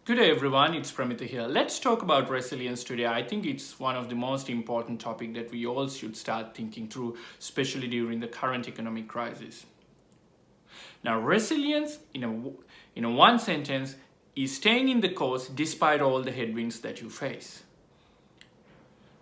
Good day everyone, it's Pramita here. Let's talk about resilience today. I think it's one of the most important topic that we all should start thinking through, especially during the current economic crisis. Now, resilience in a one sentence is staying in the course despite all the headwinds that you face.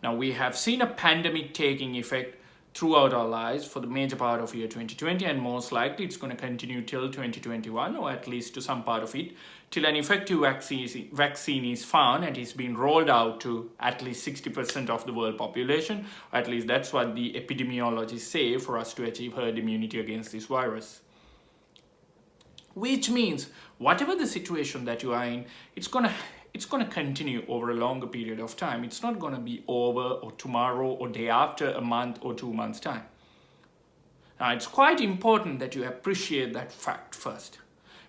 Now, we have seen a pandemic taking effect throughout our lives for the major part of year 2020, and most likely it's going to continue till 2021, or at least to some part of it, till an effective vaccine is found and it's been rolled out to at least 60% of the world population, or at least that's what the epidemiologists say, for us to achieve herd immunity against this virus. Which means whatever the situation that you are in, it's going to continue over a longer period of time. It's not going to be over or tomorrow or day after a month or 2 months time. Now, it's quite important that you appreciate that fact first.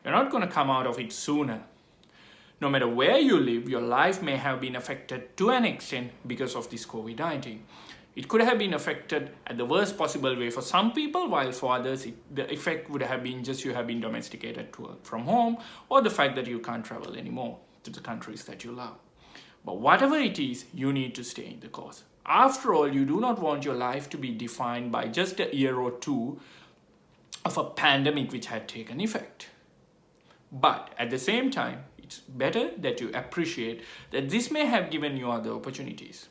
You're not going to come out of it sooner. No matter where you live, your life may have been affected to an extent because of this COVID-19. It could have been affected at the worst possible way for some people, while for others, the effect would have been just you have been domesticated to work from home, or the fact that you can't travel anymore to the countries that you love. But whatever it is, you need to stay in the course. After all, you do not want your life to be defined by just a year or two of a pandemic which had taken effect. But at the same time, it's better that you appreciate that this may have given you other opportunities.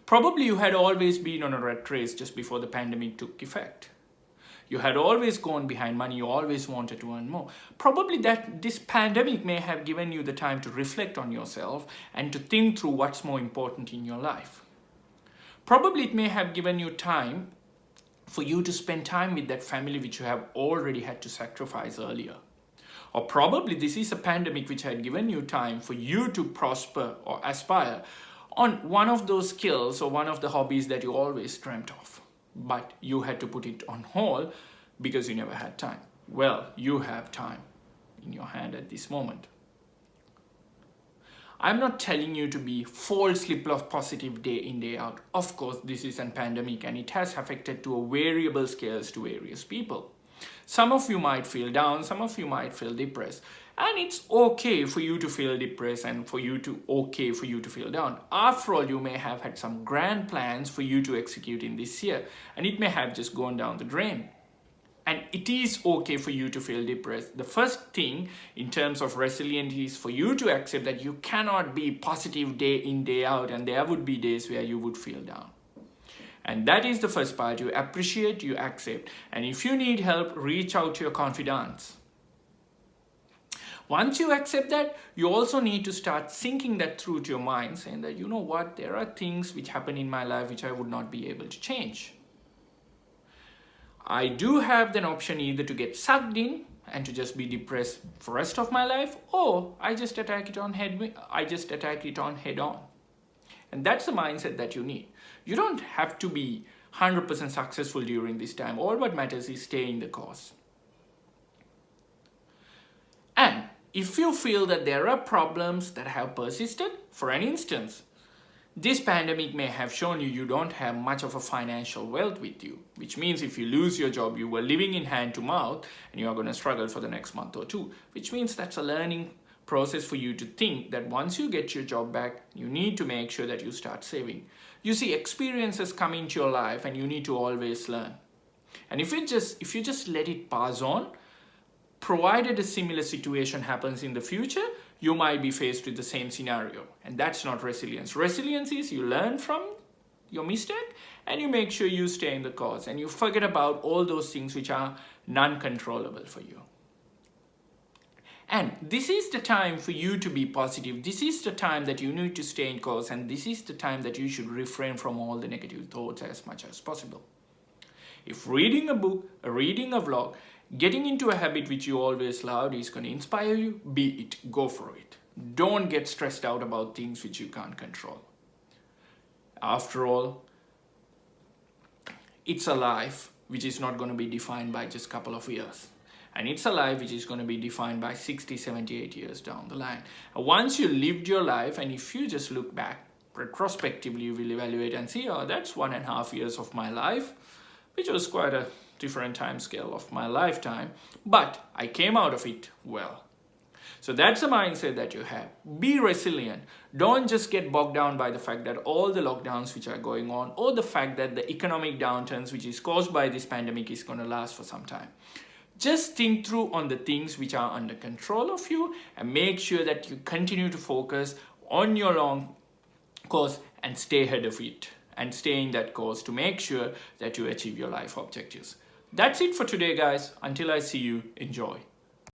Probably you had always been on a rat race just before the pandemic took effect. You had always gone behind money, you always wanted to earn more. Probably that this pandemic may have given you the time to reflect on yourself and to think through what's more important in your life. Probably it may have given you time for you to spend time with that family which you have already had to sacrifice earlier. Or probably this is a pandemic which had given you time for you to prosper or aspire on one of those skills or one of the hobbies that you always dreamt of. But you had to put it on hold because you never had time. Well, you have time in your hand at this moment. I'm not telling you to be falsely positive day in, day out. Of course, this is a pandemic and it has affected to a variable scales to various people. Some of you might feel down, some of you might feel depressed. And it's okay for you to feel depressed and for you to feel down. After all, you may have had some grand plans for you to execute in this year, and it may have just gone down the drain. And it is okay for you to feel depressed. The first thing in terms of resilience is for you to accept that you cannot be positive day in, day out, and there would be days where you would feel down. And that is the first part. You appreciate, you accept. And if you need help, reach out to your confidants. Once you accept that, you also need to start thinking that through to your mind, saying that, you know what, there are things which happen in my life which I would not be able to change. I do have an option either to get sucked in and to just be depressed for the rest of my life, or I just attack it on head on. And that's the mindset that you need. You don't have to be 100% successful during this time. All what matters is staying the course. And if you feel that there are problems that have persisted, for an instance, this pandemic may have shown you don't have much of a financial wealth with you, which means if you lose your job, you were living in hand to mouth and you are going to struggle for the next month or two, which means that's a learning process for you to think that once you get your job back, you need to make sure that you start saving. You see, experiences come into your life and you need to always learn. And if you just let it pass on, provided a similar situation happens in the future, you might be faced with the same scenario. And that's not resilience. Resilience is you learn from your mistake and you make sure you stay in the course and you forget about all those things which are non-controllable for you. And this is the time for you to be positive. This is the time that you need to stay in course, and this is the time that you should refrain from all the negative thoughts as much as possible. If reading a book, reading a vlog, getting into a habit which you always loved is going to inspire you, be it, go for it. Don't get stressed out about things which you can't control. After all, it's a life which is not going to be defined by just a couple of years. And it's a life which is going to be defined by 60, 70, 80 years down the line. Once you lived your life, and if you just look back retrospectively, you will evaluate and see, oh, that's 1.5 years of my life, which was quite a different time scale of my lifetime, but I came out of it well. So that's the mindset that you have. Be resilient. Don't just get bogged down by the fact that all the lockdowns which are going on, or the fact that the economic downturns which is caused by this pandemic is going to last for some time. Just think through on the things which are under control of you, and make sure that you continue to focus on your long course and stay ahead of it, and stay in that course to make sure that you achieve your life objectives. That's it for today, guys. Until I see you, enjoy.